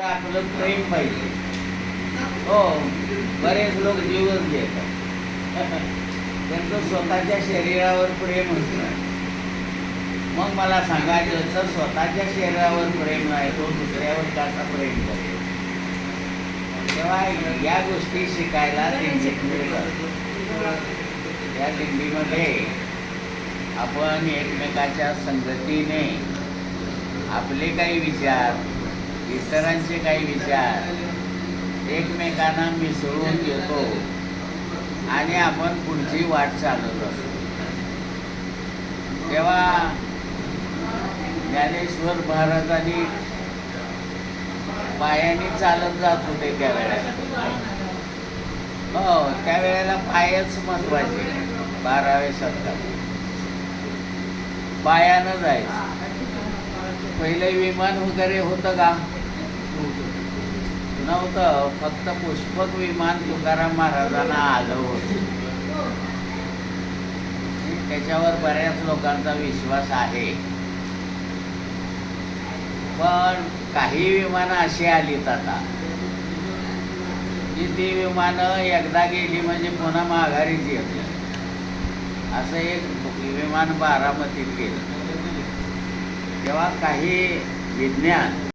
आपलं प्रेम पाहिजे. हो, बरेच लोक जीवच घेतात. त्यांचं स्वतःच्या शरीरावर प्रेम असतं. मग मला सांगा, ज्याचं स्वतःच्या शरीरावर प्रेम नाही तो दुसऱ्यावर कसा प्रेम करेल? तेव्हा या गोष्टी शिकायला दिंडीत मिळतात. या दिंडीमध्ये आपण एकमेकाच्या संगतीने आपले काही विचार, इतरांचे काही विचार एकमेकांना मिसळून घेतो आणि आपण पुढची वाट चालत असतो. तेव्हा ज्ञानेश्वर महाराजांनी पायाने चालत जात होते त्यावेळेला. हो, त्यावेळेला पायच महत्वाचे. 12व्या शतकात पायानं जायचं. पहिले विमान वगैरे होतं का? नव्हतं. फक्त पुष्पक विमान तुकाराम महाराजांना आलं होतं. त्याच्यावर बऱ्याच लोकांचा विश्वास आहे. पण काही विमानं अशी आलीत आता की ती विमानं एकदा गेली म्हणजे पुन्हा माघारीच येत नाही. असं एक विमान बारामतीत गेलं. तेव्हा काही विज्ञान